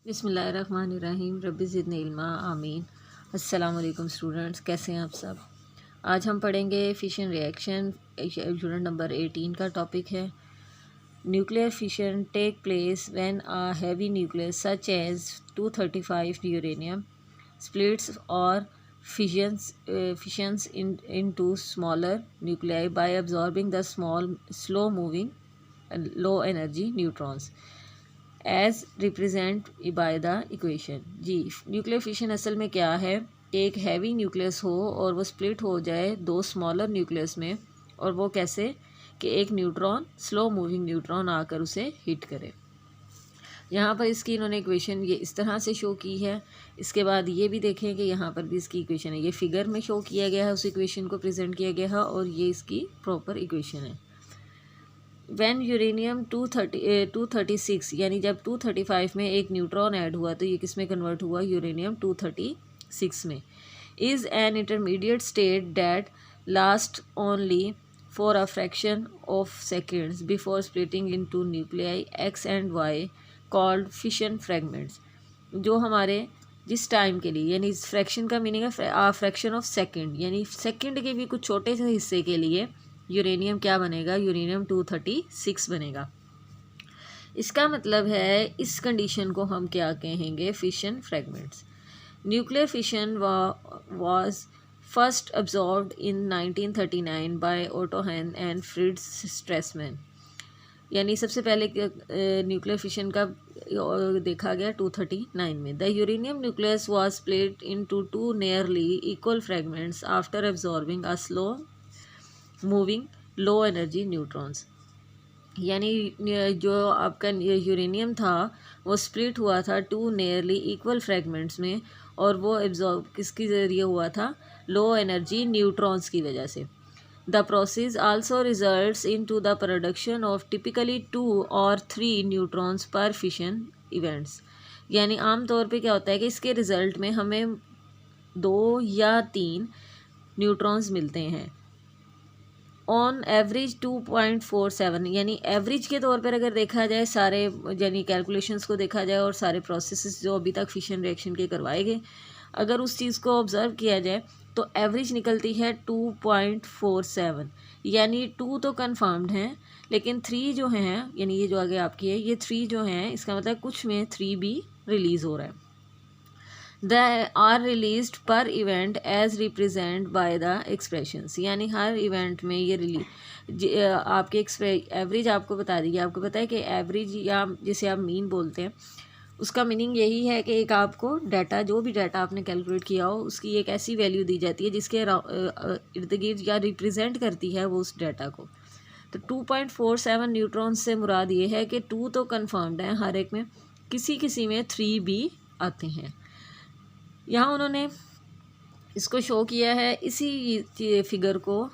बिस्मिल्लाहिर्रहमानिर्रहीम रब्बि ज़िदनी इल्मा आमीन। अस्सलाम वालेकुम स्टूडेंट्स, कैसे हैं आप सब। आज हम पढ़ेंगे फिशन रिएक्शन। यूनिट नंबर 18 का टॉपिक है nuclear fission take place when a heavy nucleus such as 235 uranium splits or fissions into smaller nuclei by absorbing the small slow moving low energy neutrons as represent by the equation. जी, nuclear fission असल में क्या है कि एक heavy nucleus हो और वो स्प्लिट हो जाए दो स्मॉलर न्यूक्लियस में, और वो कैसे कि एक न्यूट्रॉन स्लो मूविंग न्यूट्रॉन आकर उसे हिट करे। यहाँ पर इसकी इन्होंने इक्वेशन ये इस तरह से शो की है। इसके बाद ये भी देखें कि यहाँ पर भी इसकी इक्वेशन है, ये फिगर में शो किया गया है, उस इक्वेशन को प्रेजेंट किया गया है और ये इसकी प्रॉपर इक्वेशन है। वैन यूरेनियम 236 यानी जब 235 में एक न्यूट्रॉन ऐड हुआ तो ये किस में कन्वर्ट हुआ, यूरेनियम 236 में। Is an intermediate state that last only for a fraction of seconds before splitting into nuclei X and Y called fission fragments. जो हमारे जिस टाइम के लिए, यानी फ्रैक्शन का मीनिंग है फ्रैक्शन ऑफ सेकेंड, यानी सेकेंड के भी कुछ छोटे से हिस्से के लिए यूरेनियम क्या बनेगा, यूरेनियम 236 बनेगा। इसका मतलब है इस कंडीशन को हम क्या कहेंगे, fission fragments. Nuclear fission was first absorbed in 1939 by Otto Hahn and Fritz Strassmann. यानी सबसे पहले न्यूक्लियर फिशन का देखा गया 239 में। The uranium nucleus was split into two nearly equal fragments after absorbing a slow moving low energy neutrons. यानी जो आपका यूरेनियम था वो स्प्लिट हुआ था टू नियरली इक्वल फ्रैगमेंट्स में, और वो एब्जॉर्ब किसके ज़रिए हुआ था, लो एनर्जी न्यूट्रॉन्स की वजह से। The process also results into the production of typically 2 और 3 न्यूट्रॉन्स पर फिशन इवेंट्स। यानी आमतौर पे क्या होता है कि इसके रिज़ल्ट में हमें 2 या 3 न्यूट्रॉन्स मिलते हैं। ऑन एवरेज 2.47, यानी एवरेज के तौर पर अगर देखा जाए सारे, यानी कैलकुलेशंस को देखा जाए और सारे प्रोसेसेस जो अभी तक फिशन रिएक्शन के करवाए गए, अगर उस चीज़ को ऑब्ज़र्व किया जाए तो एवरेज निकलती है 2.47। यानी 2 तो कन्फर्म्ड हैं, लेकिन 3 जो हैं, यानी ये जो आगे आपकी है, ये 3 जो हैं, इसका मतलब कुछ में 3 भी रिलीज़ हो रहा है। The are release per event as represent by the expressions. यानी हर इवेंट में ये आपके एवरेज आपको बता दी, आपको पता है कि एवरेज या जिसे आप मीन बोलते हैं, उसका मीनिंग यही है कि एक आपको डाटा, जो भी डाटा आपने कैलकुलेट किया हो, उसकी एक ऐसी वैल्यू दी जाती है जिसके इर्द गिर्द या रिप्रेजेंट करती है वो उस डाटा को। तो 2.47 न्यूट्रॉन से मुराद ये है कि 2 तो कन्फर्म्ड है हर एक में, किसी किसी में 3 भी आते हैं। यहाँ उन्होंने इसको शो किया है इसी फिगर को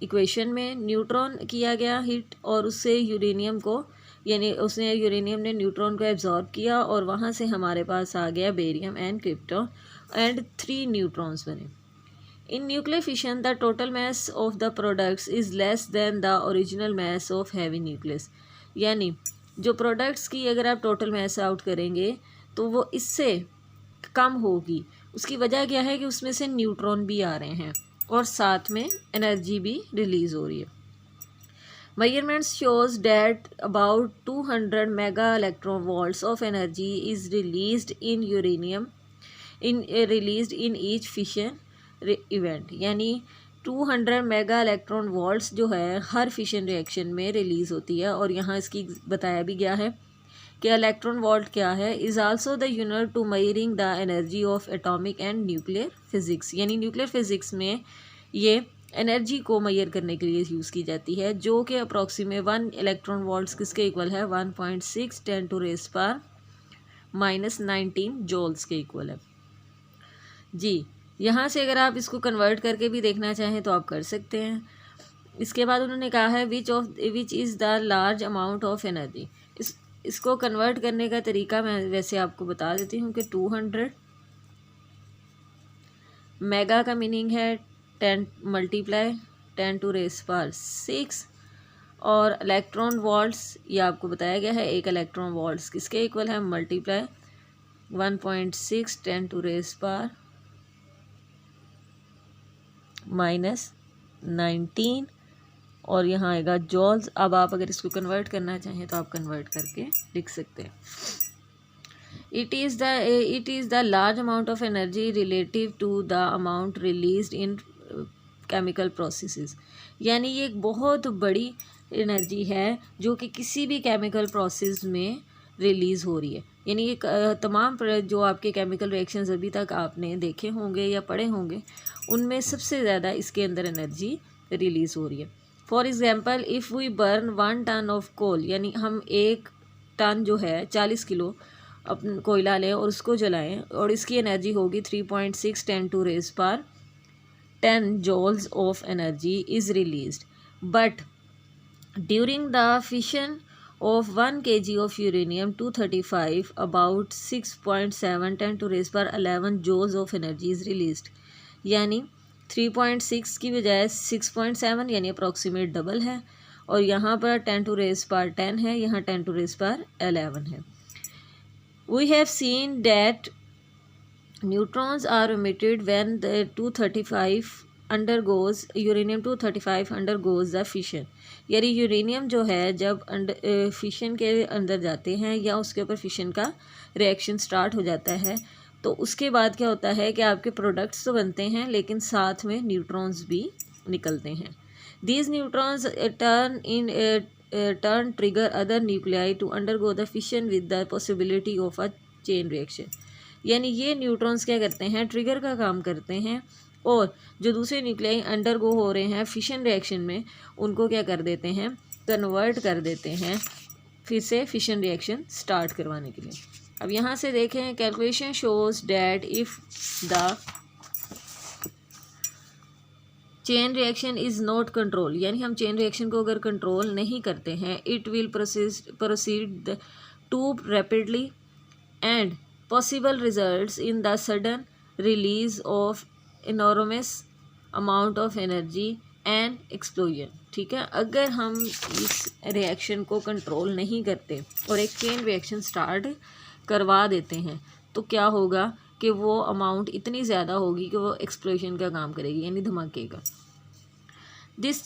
इक्वेशन में। न्यूट्रॉन किया गया हिट और उससे यूरेनियम को, यानी उसने यूरेनियम ने न्यूट्रॉन को एब्जॉर्ब किया और वहाँ से हमारे पास आ गया barium and krypton and 3 neutrons बने। In nuclear fission the total mass of the products is less than the original mass of heavy nucleus. यानी जो प्रोडक्ट्स की अगर आप टोटल मास आउट करेंगे तो वो इससे कम होगी। उसकी वजह क्या है कि उसमें से न्यूट्रॉन भी आ रहे हैं और साथ में एनर्जी भी रिलीज़ हो रही है। Measurements shows that about 200 mega electron volts of energy is released in uranium released in each fission event. यानी 200 मेगा इलेक्ट्रॉन वोल्ट्स जो है हर फिशन रिएक्शन में रिलीज़ होती है। और यहाँ इसकी बताया भी गया है कि इलेक्ट्रॉन वोल्ट क्या है, is also the unit to measuring the energy of atomic and nuclear physics. यानी न्यूक्लियर फिजिक्स में ये एनर्जी को मेजर करने के लिए यूज़ की जाती है, जो कि अप्रॉक्सीमेट 1 इलेक्ट्रॉन वोल्ट्स किसके इक्वल है, 1.6 10⁻⁻19 जॉल्स के इक्वल है। जी, यहाँ से अगर आप इसको कन्वर्ट करके भी देखना चाहें तो आप कर सकते हैं। इसके बाद उन्होंने कहा है which is the large amount of energy. इसको कन्वर्ट करने का तरीका मैं वैसे आपको बता देती हूँ कि 200 मेगा का मीनिंग है 10 × 10⁻⁶ और इलेक्ट्रॉन वोल्ट्स ये आपको बताया गया है, एक इलेक्ट्रॉन वोल्ट्स किसके इक्वल है, मल्टीप्लाई 1.6 10⁻⁻19 और यहाँ आएगा जॉल्स। अब आप अगर इसको कन्वर्ट करना चाहें तो आप कन्वर्ट करके लिख सकते हैं। It is the large amount of energy relative to the amount released in chemical processes। यानी ये एक बहुत बड़ी एनर्जी है जो कि किसी भी केमिकल प्रोसेस में रिलीज़ हो रही है। यानी ये तमाम जो आपके केमिकल रिएक्शंस अभी तक आपने देखे होंगे या पढ़े होंगे उनमें सबसे ज़्यादा इसके अंदर एनर्जी रिलीज़ हो रही है। For example if we burn 1 ton of coal, यानी हम 1 टन जो है 40 किलो अपन कोयला लें और उसको जलाएं और इसकी एनर्जी होगी 3.6 10⁻10 joules of energy is released, but during the fission of 1 kg of uranium 235 about 6.7 10⁻11 joules of energy is released। यानी 3.6 की बजाय 6.7 यानी अप्रॉक्सीमेट डबल है और यहाँ पर 10⁻10 है, यहाँ 10⁻11 है। We have seen that neutrons are emitted when the uranium 235 undergoes the fission। यानी यूरेनियम जो है जब फिशन के अंदर जाते हैं या उसके ऊपर फिशन का रिएक्शन स्टार्ट हो जाता है तो उसके बाद क्या होता है कि आपके प्रोडक्ट्स तो बनते हैं लेकिन साथ में न्यूट्रॉन्स भी निकलते हैं। These neutrons turn trigger other nuclei to undergo the fission with the possibility of a chain reaction। यानी ये न्यूट्रॉन्स क्या करते हैं, ट्रिगर का काम करते हैं और जो दूसरे न्यूक्लियाई अंडरगो हो रहे हैं फिशन रिएक्शन में उनको क्या कर देते हैं, कन्वर्ट कर देते हैं फिर से फिशन रिएक्शन स्टार्ट करवाने के लिए। अब यहाँ से देखें, calculation shows that if the chain reaction is not control, यानी हम चेन रिएक्शन को अगर कंट्रोल नहीं करते हैं it will proceed to rapidly and possible results in the sudden release of enormous amount of energy and explosion. ठीक है, अगर हम इस रिएक्शन को कंट्रोल नहीं करते और एक चेन रिएक्शन स्टार्ट करवा देते हैं तो क्या होगा कि वो अमाउंट इतनी ज़्यादा होगी कि वो एक्सप्लोजन का काम करेगी, यानी धमाके का। This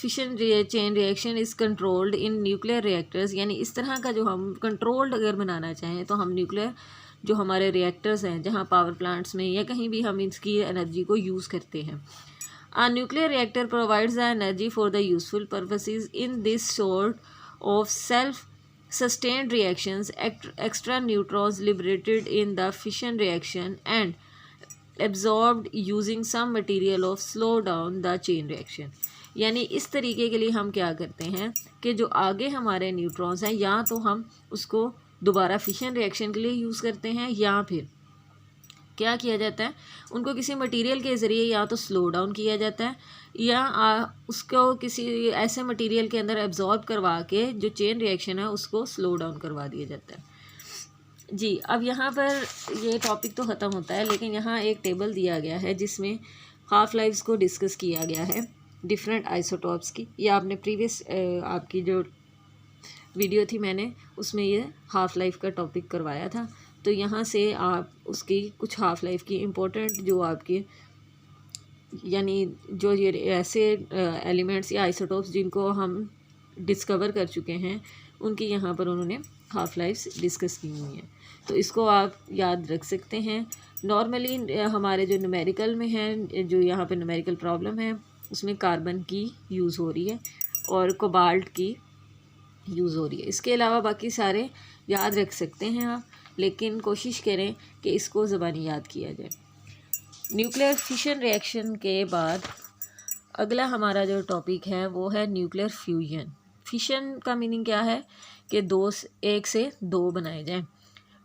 fission chain reaction is controlled in nuclear reactors. यानी इस तरह का जो हम कंट्रोल्ड अगर बनाना चाहें तो हम न्यूक्लियर जो हमारे रिएक्टर्स हैं जहाँ पावर प्लांट्स में या कहीं भी हम इसकी एनर्जी को यूज़ करते हैं। A nuclear reactor provides the energy for the useful purposes in this sort of self-sustained reactions. Extra neutrons liberated in the fission reaction and absorbed using some material of slow down the chain reaction। यानी इस तरीके के लिए हम क्या करते हैं कि जो आगे हमारे न्यूट्रॉन्स हैं या तो हम उसको दोबारा फिशन रिएक्शन के लिए यूज़ करते हैं या फिर क्या किया जाता है, उनको किसी मटेरियल के ज़रिए या तो स्लो डाउन किया जाता है या उसको किसी ऐसे मटेरियल के अंदर एब्जॉर्ब करवा के जो चेन रिएक्शन है उसको स्लो डाउन करवा दिया जाता है। जी, अब यहाँ पर ये टॉपिक तो ख़त्म होता है लेकिन यहाँ एक टेबल दिया गया है जिसमें हाफ़ लाइफ्स को डिस्कस किया गया है डिफरेंट आइसोटॉप्स की। ये आपने प्रीवियस आपकी जो वीडियो थी मैंने उसमें ये हाफ़ लाइफ का टॉपिक करवाया था। तो यहाँ से आप उसकी कुछ हाफ़ लाइफ की इम्पोर्टेंट जो आपके यानी जो ये ऐसे एलिमेंट्स या आइसोटॉप्स जिनको हम डिस्कवर कर चुके हैं उनकी यहाँ पर उन्होंने हाफ़ लाइफ्स डिस्कस की हुई हैं, तो इसको आप याद रख सकते हैं। नॉर्मली हमारे जो न्यूमेरिकल में है, जो यहाँ पे न्यूमेरिकल प्रॉब्लम है उसमें कार्बन की यूज़ हो रही है और कोबाल्ट की यूज़ हो रही है। इसके अलावा बाकी सारे याद रख सकते हैं आप, लेकिन कोशिश करें कि इसको ज़बानी याद किया जाए। न्यूक्लियर फिशन रिएक्शन के बाद अगला हमारा जो टॉपिक है वो है न्यूक्लियर फ्यूजन। फिशन का मीनिंग क्या है कि एक से दो बनाए जाएं।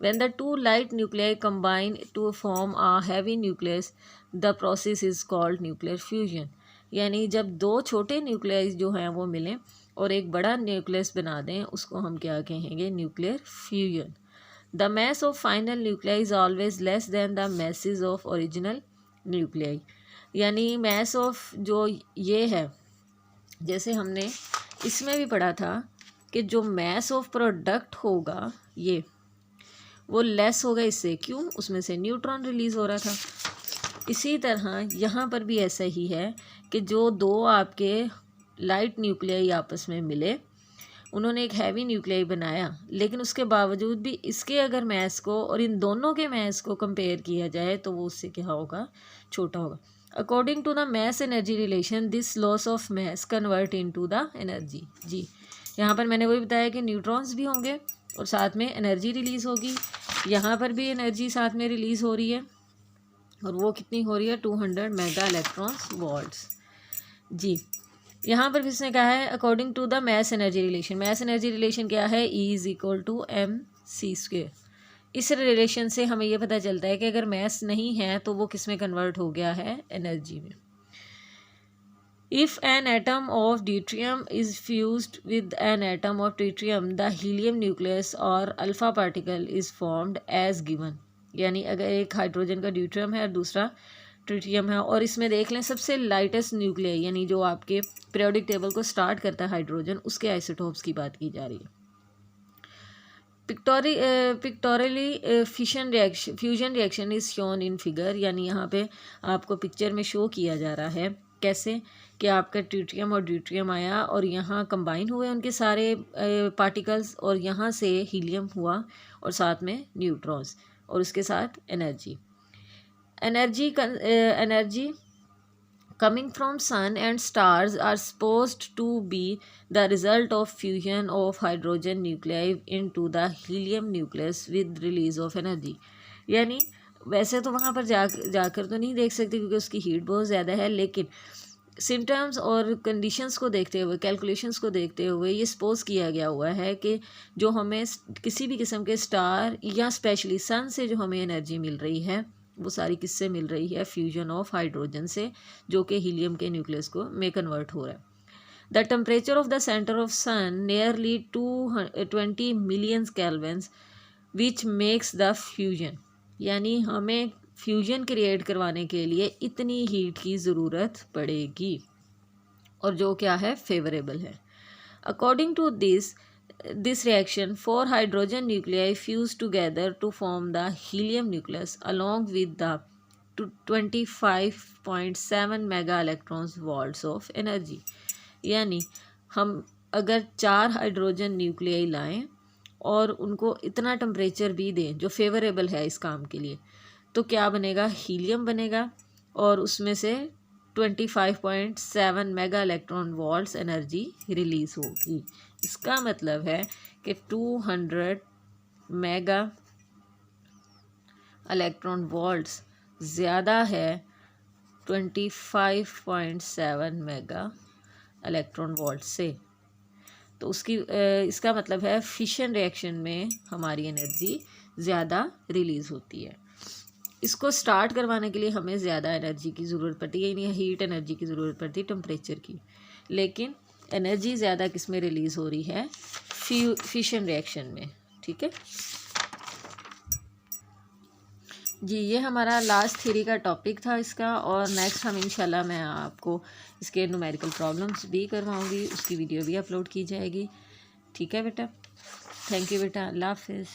When the two light nuclei combine to form a heavy nucleus, the process is called nuclear fusion। यानी जब दो छोटे न्यूक्लियस जो हैं वो मिलें और एक बड़ा न्यूक्लियस बना दें उसको हम क्या कहेंगे, nuclear fusion. The mass of final nuclei is always less than the masses of original nuclei। यानी mass of जो ये है जैसे हमने इसमें भी पढ़ा था कि जो मैस ऑफ प्रोडक्ट होगा ये वो लेस होगा इससे, क्यों? उसमें से न्यूट्रॉन रिलीज़ हो रहा था। इसी तरह यहाँ पर भी ऐसा ही है कि जो दो आपके लाइट न्यूक्लियाई आपस में मिले, उन्होंने एक हैवी न्यूक्लियाई बनाया, लेकिन उसके बावजूद भी इसके अगर मैस को और इन दोनों के मैस को कंपेयर किया जाए तो वो उससे क्या होगा? छोटा होगा। According to the mass energy relation this loss of mass convert into the energy. जी, यहाँ पर मैंने वही बताया कि न्यूट्रॉन्स भी होंगे और साथ में एनर्जी रिलीज़ होगी। यहाँ पर भी एनर्जी साथ में रिलीज़ हो रही है और वो कितनी हो रही है? 200 मेगा इलेक्ट्रॉन्स वोल्ट्स। जी, यहाँ पर किसने कहा है? According to the mass energy relation. Mass energy relation क्या है? E=mc²। इस रिलेशन से हमें ये पता चलता है कि अगर मैस नहीं है तो वो किस में कन्वर्ट हो गया है? एनर्जी में। If an atom of deuterium is fused with an atom of tritium, the helium nucleus or alpha particle is formed as given। यानी अगर एक हाइड्रोजन का ड्यूट्रियम है और दूसरा ट्रिटियम है और इसमें देख लें सबसे लाइटेस्ट न्यूक्लियाई यानी जो आपके पीरियोडिक टेबल को स्टार्ट करता है हाइड्रोजन, उसके आइसोटोप्स की बात की जा रही है। Pictorially fusion reaction is shown in figure, यानी यहाँ पे आपको पिक्चर में शो किया जा रहा है कैसे कि आपका ट्रिटियम और ड्यूट्रियम आया और यहाँ कंबाइन हुए उनके सारे पार्टिकल्स और यहाँ से हीलियम हुआ और साथ में न्यूट्रॉन्स और उसके साथ energy coming from sun and stars are supposed to be the result of fusion of hydrogen nuclei into the helium nucleus with release of energy। यानी वैसे तो वहाँ पर जाकर तो नहीं देख सकते क्योंकि उसकी हीट बहुत ज़्यादा है, लेकिन सिम्टम्स और कंडीशंस को देखते हुए, कैलकुलेशंस को देखते हुए ये सपोज किया गया हुआ है कि जो हमें किसी भी किस्म के स्टार या स्पेशली सन से जो हमें एनर्जी मिल रही है वो सारी किससे मिल रही है? फ्यूजन ऑफ हाइड्रोजन से, जो कि हीलियम के न्यूक्लियस को में कन्वर्ट हो रहा है। The temperature of the centre of sun nearly 220 million kelvins which makes the fusion. यानी हमें फ्यूजन क्रिएट करवाने के लिए इतनी हीट की ज़रूरत पड़ेगी और जो क्या है? फेवरेबल है। According to this reaction, 4 hydrogen nuclei fuse together to form the helium nucleus along with the 25.7 mega electrons volts of energy। यानी हम अगर 4 हाइड्रोजन न्यूक्लियाई लाएं और उनको इतना टेम्परेचर भी दें जो फेवरेबल है इस काम के लिए, तो क्या बनेगा? हीलियम बनेगा और उसमें से 25.7 mega electron volts energy release होगी। इसका मतलब है कि 200 मेगा इलेक्ट्रॉन वोल्ट्स ज़्यादा है 25.7 मेगा इलेक्ट्रॉन वोल्ट से। तो इसका मतलब है फिशन रिएक्शन में हमारी एनर्जी ज़्यादा रिलीज़ होती है। इसको स्टार्ट करवाने के लिए हमें ज़्यादा एनर्जी की ज़रूरत पड़ती है, यानी हीट एनर्जी की ज़रूरत पड़ती है टेम्परेचर की, लेकिन एनर्जी ज़्यादा किस में रिलीज़ हो रही है? फिशन रिएक्शन में। ठीक है जी, ये हमारा लास्ट थ्योरी का टॉपिक था इसका, और नेक्स्ट हम इंशाल्लाह मैं आपको इसके न्यूमेरिकल प्रॉब्लम्स भी करवाऊँगी, उसकी वीडियो भी अपलोड की जाएगी। ठीक है बेटा, थैंक यू बेटा, अल्लाह हाफिज़।